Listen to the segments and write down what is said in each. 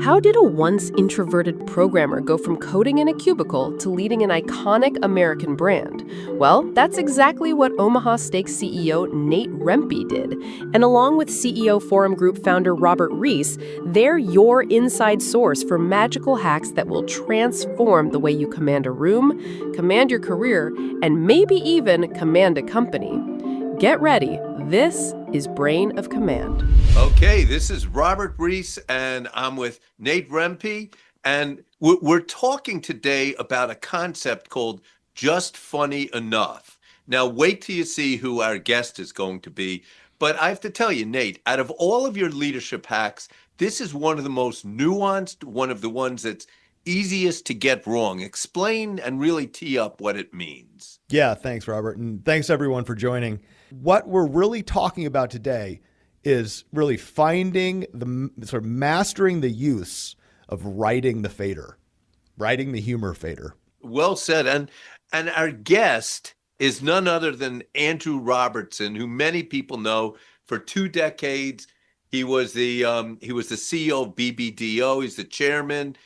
How did a once introverted programmer go from coding in a cubicle to leading an iconic American brand? Well, that's exactly what Omaha Steak CEO Nate Rempe did. And along with CEO Forum Group founder Robert Reiss, they're your inside source for magical hacks that will transform the way you command a room, command your career, and maybe even command a company. Get ready. This is Brain of Command. Okay, this is Robert Reiss, and I'm with Nate Rempe, and we're talking today about a concept called just funny enough. Now, wait till you see who our guest is going to be. But I have to tell you, Nate, out of all of your leadership hacks, this is one of the most nuanced, one of the ones that's easiest to get wrong. Explain and really tee up what it means. Yeah, thanks, Robert. And thanks, everyone, for joining. What we're really talking about today is really finding sort of mastering the use of writing the fader, writing the humor fader. Well said. And our guest is none other than Andrew Robertson, who many people know for 2 decades. He was the CEO of BBDO. He's the chairman.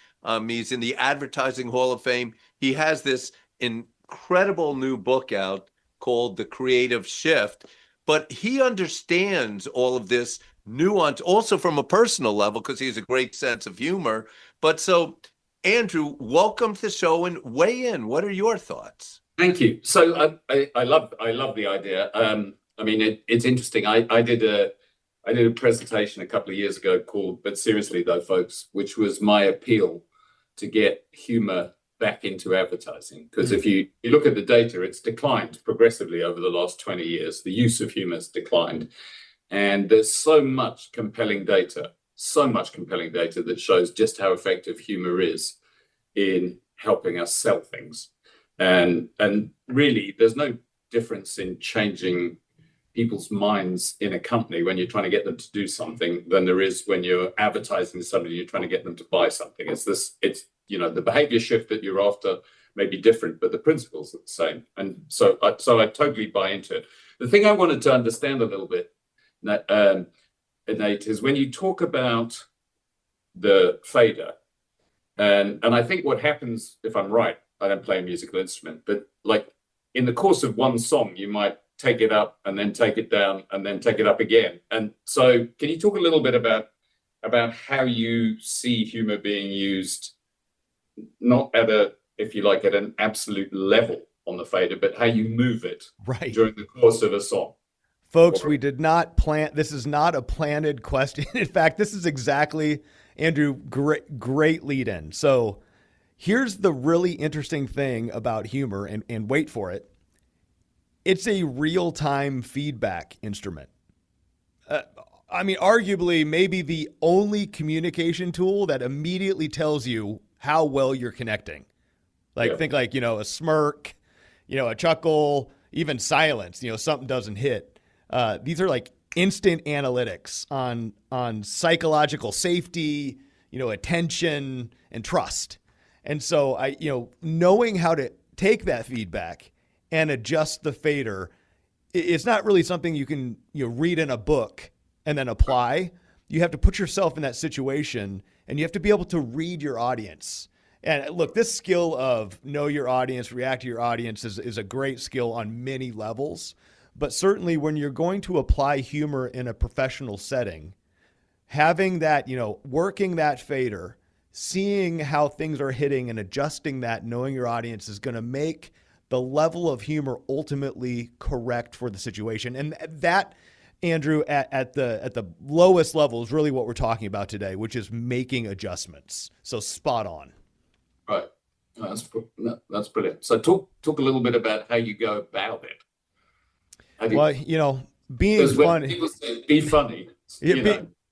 He's in the Advertising Hall of Fame. He has this incredible new book out called The Creative Shift. But he understands all of this nuance also from a personal level because he has a great sense of humor. But so, Andrew, welcome to the show and weigh in. What are your thoughts? Thank you. So I love the idea. I mean, it's interesting. I did a presentation a couple of years ago called "But Seriously Though, Folks," which was my appeal to get humor back into advertising. Because if you look at the data, it's declined progressively over the last 20 years. The use of humor has declined. And there's so much compelling data that shows just how effective humor is in helping us sell things. And really, there's no difference in changing people's minds in a company when you're trying to get them to do something than there is when you're advertising to somebody, you're trying to get them to buy something. It's the behavior shift that you're after may be different, but the principles are the same. And so I totally buy into it. The thing I wanted to understand a little bit, Nate, is when you talk about the fader, and I think what happens, if I'm right, I don't play a musical instrument, but like in the course of one song, you might take it up and then take it down and then take it up again. And so can you talk a little bit about how you see humor being used, not at an absolute level on the fader, but how you move it during the course of a song? Folks, we did not plan. This is not a planted question. In fact, this is exactly, Andrew, great lead in. So here's the really interesting thing about humor, and wait for it. It's a real-time feedback instrument. I mean, arguably, maybe the only communication tool that immediately tells you how well you're connecting. Think like, a smirk, a chuckle, even silence, something doesn't hit. These are like instant analytics on psychological safety, attention and trust. And so knowing how to take that feedback and adjust the fader, it's not really something you can read in a book and then apply. You have to put yourself in that situation, and you have to be able to read your audience. And look, this skill of know your audience, react to your audience is a great skill on many levels. But certainly when you're going to apply humor in a professional setting, having that, working that fader, seeing how things are hitting and adjusting that, knowing your audience is going to make the level of humor ultimately correct for the situation. And that, Andrew, at the lowest level is really what we're talking about today, which is making adjustments. So spot on. Right. That's brilliant. So talk a little bit about how you go about it. Being funny. People say, be funny.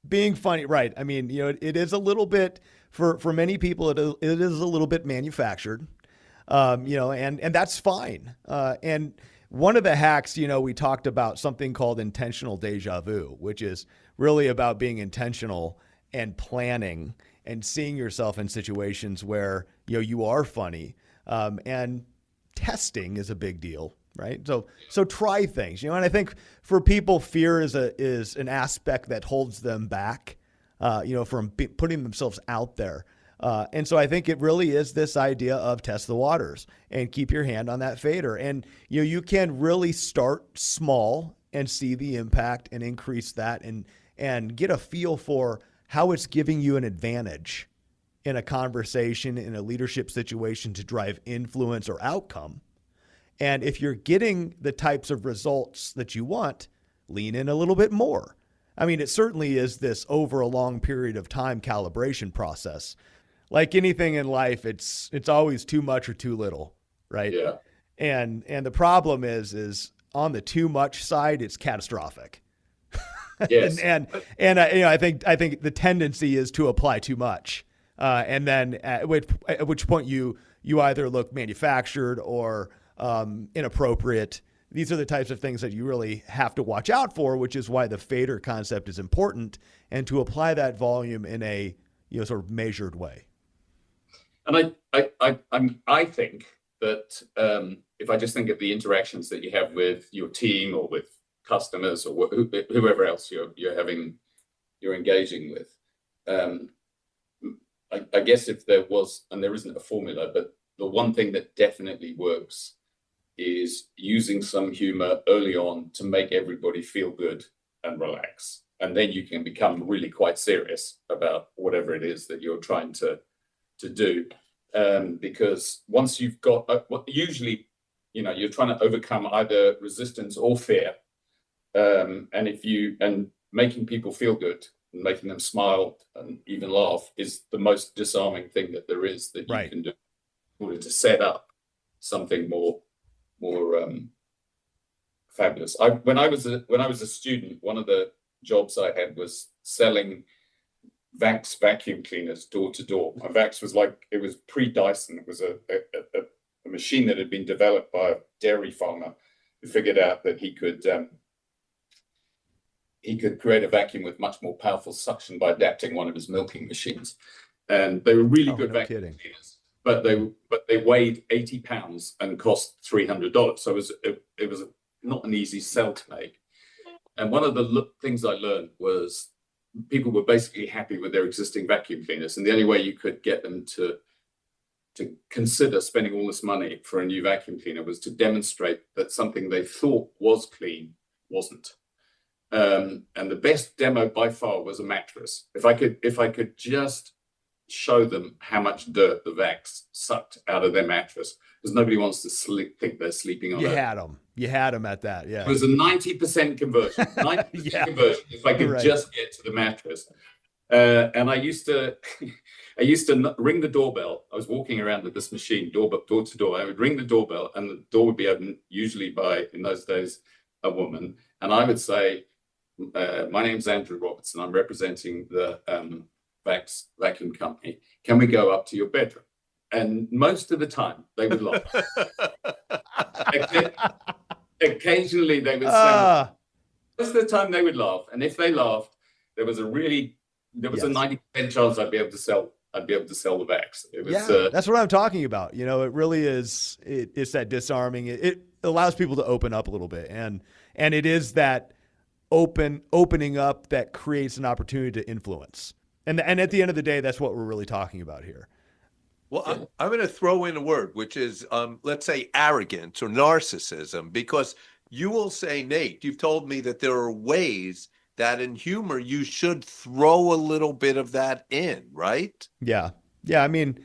Being funny, right. I mean, it is a little bit, for many people, it is a little bit manufactured, and that's fine. And one of the hacks, we talked about something called intentional deja vu, which is really about being intentional and planning and seeing yourself in situations where, you are funny, and testing is a big deal. Right. So try things, and I think for people, fear is an aspect that holds them back. from putting themselves out there. And so I think it really is this idea of test the waters and keep your hand on that fader. And, you can really start small and see the impact and increase that and get a feel for how it's giving you an advantage in a conversation, in a leadership situation to drive influence or outcome. And if you're getting the types of results that you want, lean in a little bit more. I mean, it certainly is this over a long period of time calibration process. Like anything in life, it's always too much or too little, right? Yeah. And the problem is on the too much side, it's catastrophic. Yes. I think the tendency is to apply too much, and then at which point you either look manufactured or inappropriate. These are the types of things that you really have to watch out for, which is why the fader concept is important, and to apply that volume in a sort of measured way. And I think that if I just think of the interactions that you have with your team or with customers or whoever else you're engaging with, I guess if there was, and there isn't a formula, but the one thing that definitely works is using some humor early on to make everybody feel good and relax. And then you can become really quite serious about whatever it is that you're trying to do. Because once you've got, usually, you're trying to overcome either resistance or fear. And making people feel good and making them smile and even laugh is the most disarming thing that there is that you can do in order to set up something more fabulous. When I was a student, one of the jobs I had was selling Vax vacuum cleaners door to door. My Vax it was pre-Dyson. It was a machine that had been developed by a dairy farmer who figured out that he could create a vacuum with much more powerful suction by adapting one of his milking machines. And they were really good vacuum cleaners, but they weighed 80 pounds and cost $300. So it was not an easy sell to make. And one of the things I learned was people were basically happy with their existing vacuum cleaners. And the only way you could get them to consider spending all this money for a new vacuum cleaner was to demonstrate that something they thought was clean wasn't. And the best demo by far was a mattress. If I could just show them how much dirt the Vax sucked out of their mattress, because nobody wants to think they're sleeping on it. You had them at that. Yeah. It was a 90% conversion. 90% conversion. If I could just get to the mattress. And I used to ring the doorbell. I was walking around with this machine, door to door. I would ring the doorbell, and the door would be opened usually by, in those days, a woman. And I would say, my name's Andrew Robertson. I'm representing the Vax vacuum company. Can we go up to your bedroom? And most of the time, they would laugh. Occasionally, they would say, most of the time, they would laugh. And if they laughed, there was a 90% chance I'd be able to sell the Vax. It was, that's what I'm talking about. It really is. It's that disarming. It allows people to open up a little bit, and it is that opening up that creates an opportunity to influence. And at the end of the day, that's what we're really talking about here. Well, I'm going to throw in a word, which is, let's say, arrogance or narcissism, because you will say, Nate, you've told me that there are ways that in humor you should throw a little bit of that in, right? Yeah. I mean,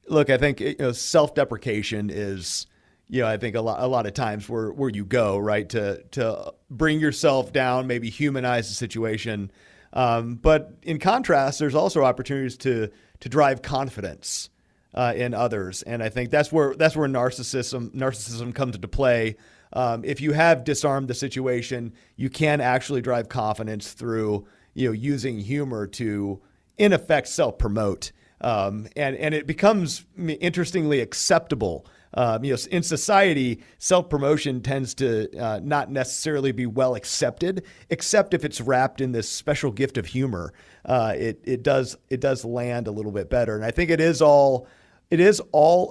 look, I think self-deprecation is, I think a lot of times where you go, right, to bring yourself down, maybe humanize the situation. But in contrast, there's also opportunities to drive confidence in others, and I think that's where narcissism comes into play. If you have disarmed the situation, you can actually drive confidence through using humor to, in effect, self-promote, and it becomes interestingly acceptable. In society, self-promotion tends to not necessarily be well accepted, except if it's wrapped in this special gift of humor. It does land a little bit better, and I think it is all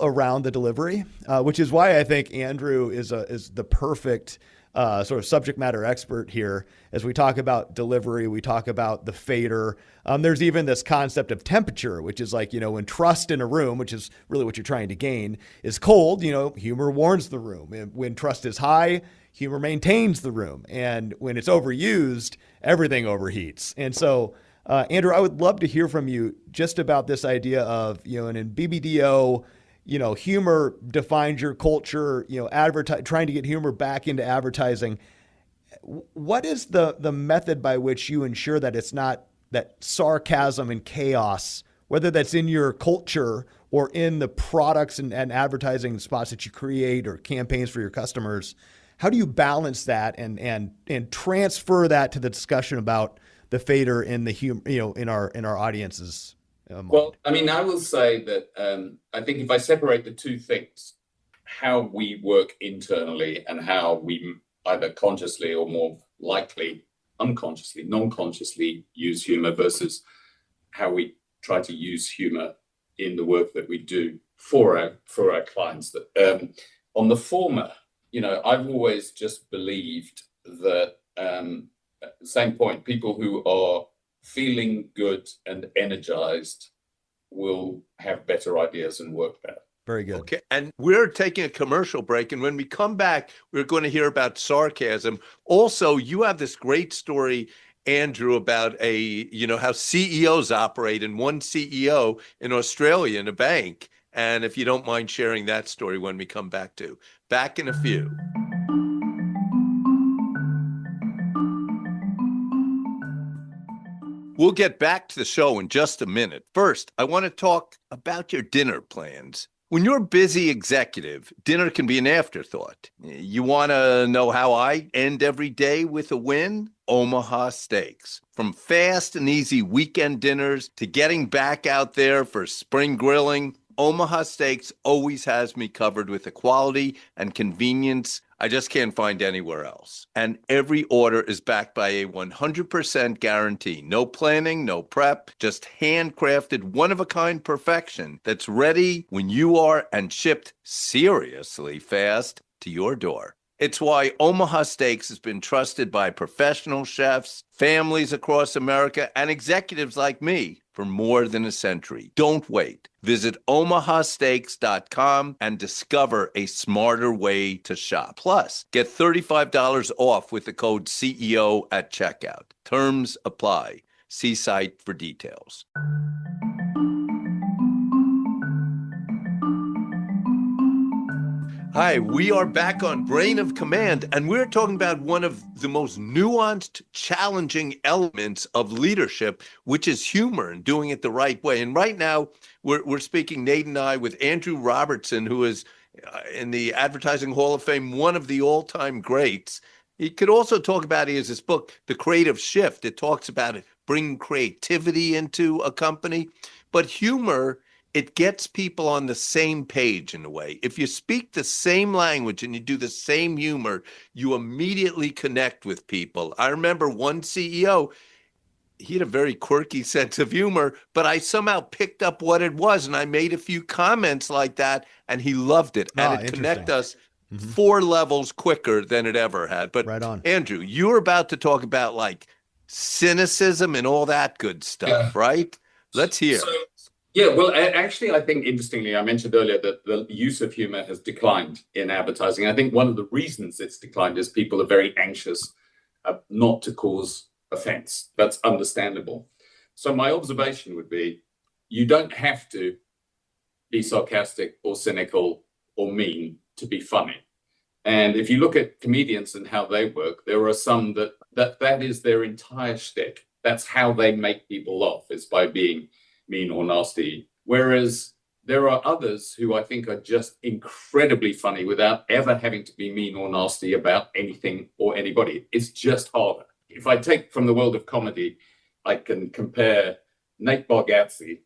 around the delivery, which is why I think Andrew is the perfect sort of subject matter expert here. As we talk about delivery, we talk about the fader. There's even this concept of temperature, which is like, when trust in a room, which is really what you're trying to gain, is cold, humor warns the room. And when trust is high, humor maintains the room. And when it's overused, everything overheats. And so, Andrew, I would love to hear from you just about this idea of, and in BBDO, humor defines your culture, trying to get humor back into advertising. What is the method by which you ensure that it's not that sarcasm and chaos, whether that's in your culture or in the products and advertising spots that you create or campaigns for your customers? How do you balance that and transfer that to the discussion about the fader in the humor, in our audiences? Well, I mean, I will say that I think if I separate the two things, how we work internally and how we either consciously or more likely unconsciously, non-consciously use humor versus how we try to use humor in the work that we do for our clients. That on the former, I've always just believed that same point, people who are feeling good and energized will have better ideas and work better. Very good. Okay, and we're taking a commercial break, and when we come back, we're going to hear about sarcasm. Also, you have this great story, Andrew, about how CEOs operate, and one CEO in Australia in a bank. And if you don't mind sharing that story when we come back in a few. We'll get back to the show in just a minute. First, I want to talk about your dinner plans. When you're a busy executive, dinner can be an afterthought. You want to know how I end every day with a win? Omaha Steaks. From fast and easy weekend dinners to getting back out there for spring grilling, Omaha Steaks always has me covered with the quality and convenience I just can't find anywhere else. And every order is backed by a 100% guarantee. No planning, no prep, just handcrafted, one-of-a-kind perfection that's ready when you are and shipped seriously fast to your door. It's why Omaha Steaks has been trusted by professional chefs, families across America, and executives like me for more than a century. Don't wait. Visit omahasteaks.com and discover a smarter way to shop. Plus, get $35 off with the code CEO at checkout. Terms apply. See site for details. Hi, we are back on Brain of Command, and we're talking about one of the most nuanced, challenging elements of leadership, which is humor and doing it the right way. And right now, we're speaking, Nate and I, with Andrew Robertson, who is in the Advertising Hall of Fame, one of the all-time greats. He could also talk about, he has this book, The Creative Shift. It talks about it, bringing creativity into a company. But humor, it gets people on the same page in a way. If you speak the same language and you do the same humor, you immediately connect with people. I remember one CEO, he had a very quirky sense of humor, but I somehow picked up what it was, and I made a few comments like that, and he loved it. And it connected us 4 levels quicker than it ever had. But right on. Andrew, you were about to talk about like cynicism and all that good stuff, right? Let's hear. Yeah, well, actually, I think, interestingly, I mentioned earlier that the use of humor has declined in advertising. I think one of the reasons it's declined is people are very anxious not to cause offense. That's understandable. So my observation would be, you don't have to be sarcastic or cynical or mean to be funny. And if you look at comedians and how they work, there are some that is their entire shtick. That's how they make people laugh, is by being mean or nasty. Whereas there are others who I think are just incredibly funny without ever having to be mean or nasty about anything or anybody. It's just harder. If I take from the world of comedy, I can compare Nate Bargatze,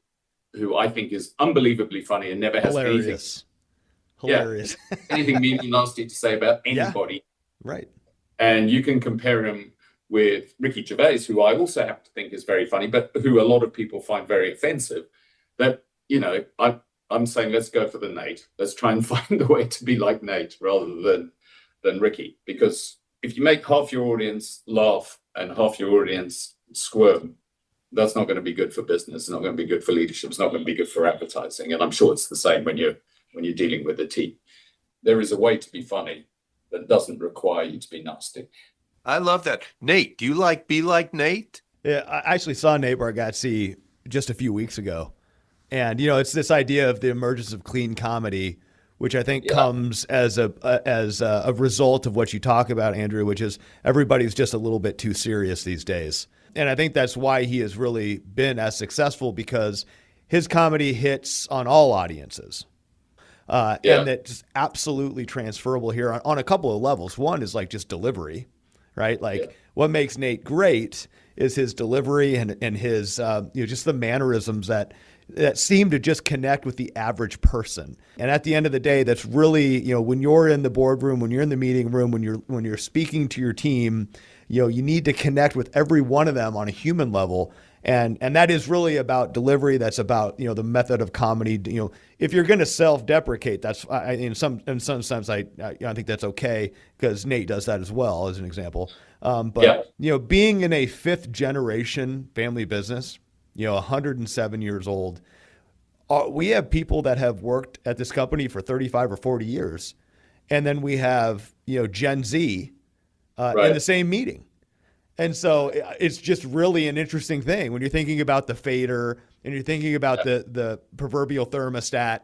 who I think is unbelievably funny and never has Hilarious. anything mean or nasty to say about anybody. Yeah, right. And you can compare him with Ricky Gervais, who I also happen to think is very funny, but who a lot of people find very offensive. That, I'm saying, let's go for the Nate. Let's try and find a way to be like Nate rather than Ricky, because if you make half your audience laugh and half your audience squirm, that's not going to be good for business. It's not going to be good for leadership. It's not going to be good for advertising. And I'm sure it's the same when you're dealing with a team. There is a way to be funny that doesn't require you to be nasty. I love that. Nate, do you be like Nate? Yeah, I actually saw Nate Bargatze just a few weeks ago. And, it's this idea of the emergence of clean comedy, which I think comes as a result of what you talk about, Andrew, which is everybody's just a little bit too serious these days. And I think that's why he has really been as successful, because his comedy hits on all audiences. And that's absolutely transferable here on a couple of levels. One is like just delivery, right? What makes Nate great is his delivery and his, just the mannerisms that seem to just connect with the average person. And at the end of the day, that's really, when you're in the boardroom, when you're in the meeting room, when you're speaking to your team, you need to connect with every one of them on a human level. And that is really about delivery. That's about, the method of comedy. If you're going to self-deprecate, that's in some sense, I think that's okay, because Nate does that as well, as an example. Being in a fifth generation family business, 107 years old, we have people that have worked at this company for 35 or 40 years. And then we have, Gen Z in the same meeting. And so it's just really an interesting thing when you're thinking about the fader and you're thinking about the proverbial thermostat,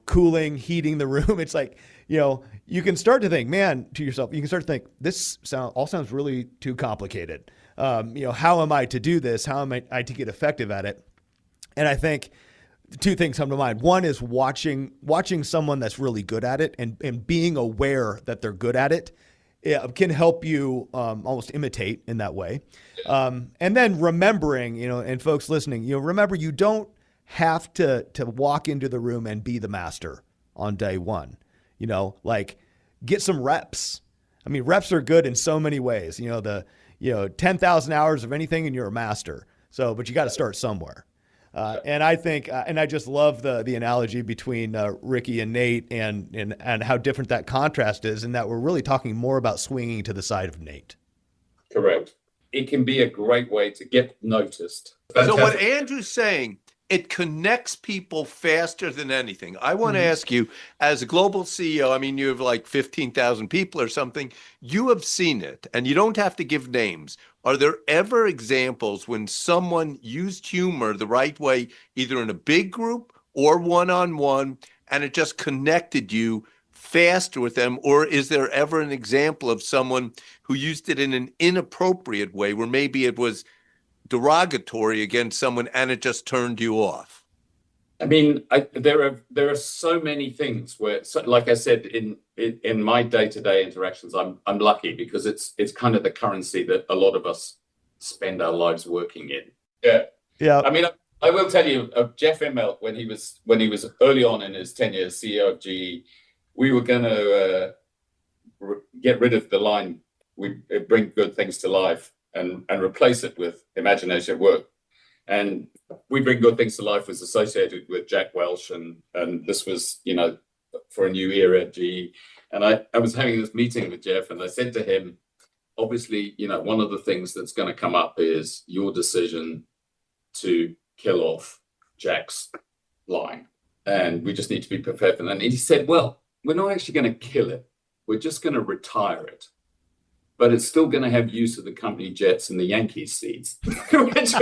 cooling, heating the room. It's like, you can start to think, to yourself, you can start to think, this all sounds really too complicated. How am I to do this? How am I to get effective at it? And I think two things come to mind. One is watching someone that's really good at it and being aware that they're good at it. It can help you almost imitate in that way. And then remembering, and folks listening, remember, you don't have to walk into the room and be the master on day one. Get some reps. I mean, reps are good in so many ways. 10,000 hours of anything and you're a master. But you got to start somewhere. And I think, and I just love the analogy between Ricky and Nate and how different that contrast is, and that we're really talking more about swinging to the side of Nate. Correct. It can be a great way to get noticed. So what Andrew's saying, it connects people faster than anything. I want to ask you, as a global CEO, I mean, you have like 15,000 people or something. You have seen it, and you don't have to give names. Are there ever examples when someone used humor the right way, either in a big group or one-on-one, and it just connected you faster with them? Or is there ever an example of someone who used it in an inappropriate way, where maybe it was derogatory against someone and it just turned you off? I mean, there are so many things where, like I said, in my day-to-day interactions, I'm lucky because it's kind of the currency that a lot of us spend our lives working in. Yeah. I mean, I will tell you of Jeff Immelt when he was early on in his tenure as CEO of GE. We were going to get rid of the line, we bring good things to life, and replace it with imagination at work. And we bring good things to life was associated with Jack Welch, and this was, for a new era at GE. And I was having this meeting with Jeff, and I said to him, obviously, one of the things that's going to come up is your decision to kill off Jack's line. And we just need to be prepared for that. And he said, well, we're not actually going to kill it. We're just going to retire it. But it's still going to have use of the company jets and the Yankees seats, which was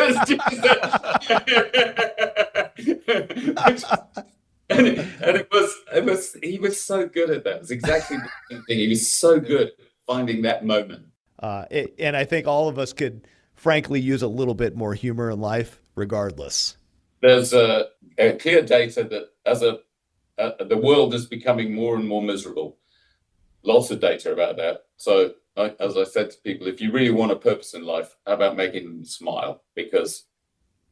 and it was he was so good at that. It's exactly the same thing. He was so good at finding that moment. And I think all of us could, frankly, use a little bit more humor in life, regardless. There's a clear data that as the world is becoming more and more miserable. Lots of data about that. So, as I said to people, if you really want a purpose in life, how about making them smile? Because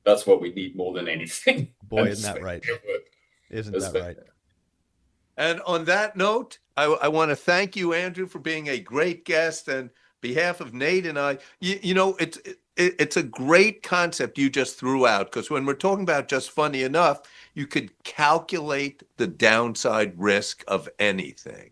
that's what we need more than anything. Boy, isn't that right? Isn't that right? And on that note, I want to thank you, Andrew, for being a great guest. And behalf of Nate and I, it's a great concept you just threw out, because when we're talking about just funny enough, you could calculate the downside risk of anything.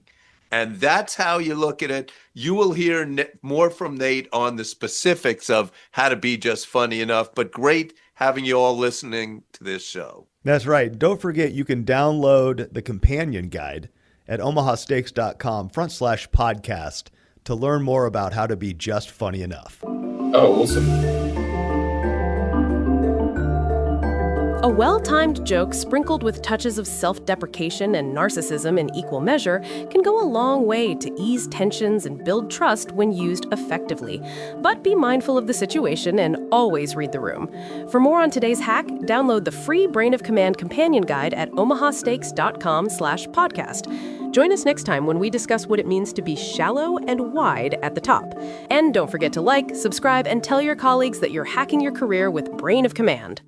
And that's how you look at it. You will hear more from Nate on the specifics of how to be just funny enough, but great having you all listening to this show. That's right. Don't forget, you can download the companion guide at omahasteaks.com/podcast to learn more about how to be just funny enough. Oh, awesome. A well-timed joke sprinkled with touches of self-deprecation and narcissism in equal measure can go a long way to ease tensions and build trust when used effectively. But be mindful of the situation and always read the room. For more on today's hack, download the free Brain of Command companion guide at omahasteaks.com/podcast. Join us next time when we discuss what it means to be shallow and wide at the top. And don't forget to like, subscribe, and tell your colleagues that you're hacking your career with Brain of Command.